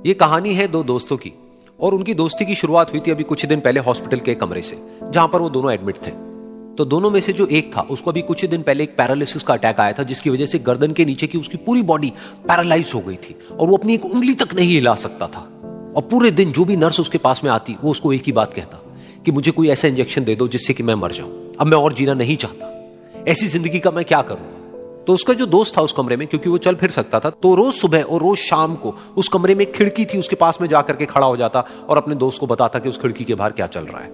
ये कहानी है दो दोस्तों की, और उनकी दोस्ती की शुरुआत हुई थी अभी कुछ दिन पहले हॉस्पिटल के कमरे से, जहां पर वो दोनों एडमिट थे। तो दोनों में से जो एक था, उसको अभी कुछ दिन पहले एक पैरालिसिस का अटैक आया था, जिसकी वजह से गर्दन के नीचे की उसकी पूरी बॉडी पैरालाइज हो गई थी और वो अपनी एक उंगली तक नहीं हिला सकता था। और पूरे दिन जो भी नर्स उसके पास में आती, वो उसको एक ही बात कहता कि मुझे कोई ऐसा इंजेक्शन दे दो जिससे कि मैं मर जाऊं, अब मैं और जीना नहीं चाहता, ऐसी जिंदगी का मैं क्या करूं। तो उसका जो दोस्त था उस कमरे में, क्योंकि वो चल फिर सकता था, तो रोज सुबह और रोज शाम को उस कमरे में खिड़की थी, उसके पास में जाकर के खड़ा हो जाता और अपने दोस्त को बताता कि उस खिड़की के बाहर क्या चल रहा है।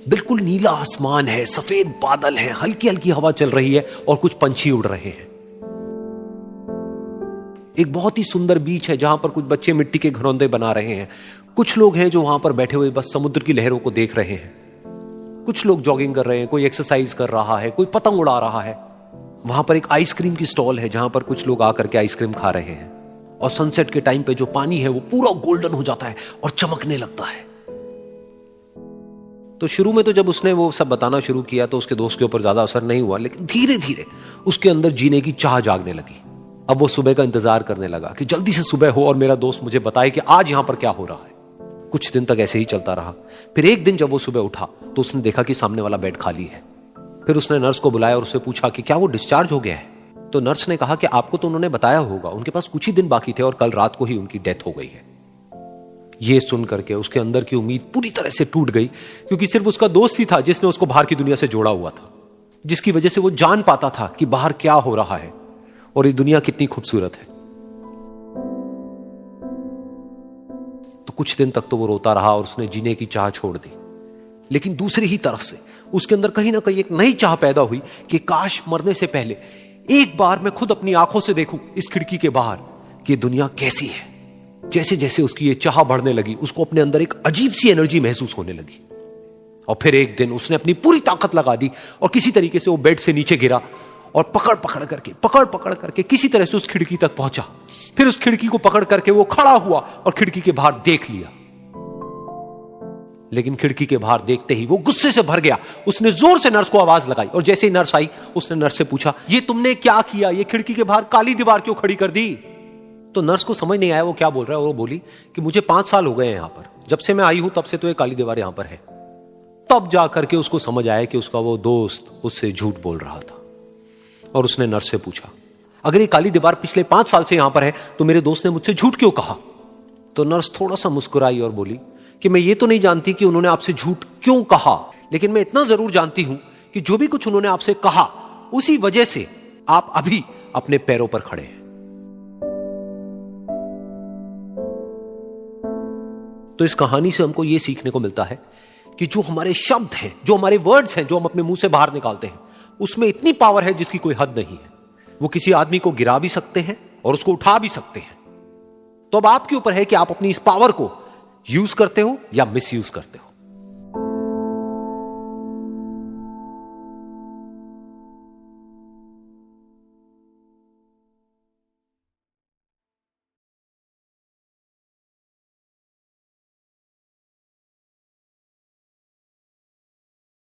बिल्कुल नीला आसमान है, सफेद बादल है, हल्की हल्की हवा चल रही है और कुछ पंछी उड़ रहे हैं। एक बहुत ही सुंदर बीच है जहां पर कुछ बच्चे मिट्टी के घरौंदे बना रहे हैं। कुछ लोग हैं जो वहां पर बैठे हुए बस समुद्र की लहरों को देख रहे हैं। कुछ लोग जॉगिंग कर रहे हैं, कोई एक्सरसाइज कर रहा है, कोई पतंग उड़ा रहा है। वहां पर एक आइसक्रीम की स्टॉल है जहां पर कुछ लोग आकर के आइसक्रीम खा रहे हैं। और सनसेट के टाइम पे जो पानी है वो पूरा गोल्डन हो जाता है और चमकने लगता है। तो शुरू में तो जब उसने वो सब बताना शुरू किया तो उसके दोस्त के ऊपर ज्यादा असर नहीं हुआ, लेकिन धीरे धीरे उसके अंदर जीने की चाह जागने लगी। अब वो सुबह का इंतजार करने लगा कि जल्दी से सुबह हो और मेरा दोस्त मुझे बताए कि आज यहां पर क्या हो रहा है। कुछ दिन तक ऐसे ही चलता रहा। फिर एक दिन जब वो सुबह उठा तो उसने देखा कि सामने वाला बेड खाली है। फिर उसने नर्स को बुलाया और उससे पूछा कि क्या वो डिस्चार्ज हो गया है। तो नर्स ने कहा कि आपको तो उन्होंने बताया होगा, उनके पास कुछ ही दिन बाकी थे और कल रात को ही उनकी डेथ हो गई है। ये सुन करके उसके अंदर की उम्मीद पूरी तरह से टूट गई, क्योंकि सिर्फ उसका दोस्त ही था जिसने उसको बाहर की दुनिया से जोड़ा हुआ था, जिसकी वजह से वो जान पाता था कि बाहर क्या हो रहा है और ये दुनिया कितनी खूबसूरत है। तो कुछ दिन तक तो वो रोता रहा और उसने जीने की चाह छोड़ दी। लेकिन दूसरी ही तरफ से उसके अंदर कहीं ना कहीं एक नई चाह पैदा हुई कि काश मरने से पहले एक बार मैं खुद अपनी आंखों से देखूं इस खिड़की के बाहर कि दुनिया कैसी है। जैसे जैसे उसकी ये चाह बढ़ने लगी, उसको अपने अंदर एक अजीब सी एनर्जी महसूस होने लगी। और फिर एक दिन उसने अपनी पूरी ताकत लगा दी और किसी तरीके से वो बेड से नीचे गिरा और पकड़ पकड़ करके किसी तरह से उस खिड़की तक पहुंचा। फिर उस खिड़की को पकड़ करके वो खड़ा हुआ और खिड़की के बाहर देख लिया। लेकिन खिड़की के बाहर देखते ही वो गुस्से से भर गया। उसने जोर से नर्स को आवाज लगाई और जैसे ही नर्स आई उसने नर्स से पूछा, ये तुमने क्या किया, ये खिड़की के बाहर काली दीवार क्यों खड़ी कर दी। तो नर्स को समझ नहीं आया वो क्या बोल रहा है और वो बोली कि मुझे 5 साल हो गए हैं यहां पर, जब से मैं आई हूं तब से तो ये काली दीवार यहां पर है। तब जाकर के उसको समझ आया कि उसका वो दोस्त उससे झूठ बोल रहा था। और उसने नर्स से पूछा, अगर ये काली दीवार पिछले 5 साल से यहां पर है तो मेरे दोस्त ने मुझसे झूठ क्यों कहा। तो नर्स थोड़ा सा मुस्कुराई और बोली कि मैं ये तो नहीं जानती कि उन्होंने आपसे झूठ क्यों कहा, लेकिन मैं इतना जरूर जानती हूं कि जो भी कुछ उन्होंने आपसे कहा उसी वजह से आप अभी अपने पैरों पर खड़े हैं। तो इस कहानी से हमको यह सीखने को मिलता है कि जो हमारे शब्द हैं, जो हमारे वर्ड्स हैं, जो हम अपने मुंह से बाहर निकालते हैं, उसमें इतनी पावर है जिसकी कोई हद नहीं है। वो किसी आदमी को गिरा भी सकते हैं और उसको उठा भी सकते हैं। तो अब आपके ऊपर है कि आप अपनी इस पावर को यूज करते हो या मिस यूज करते हो।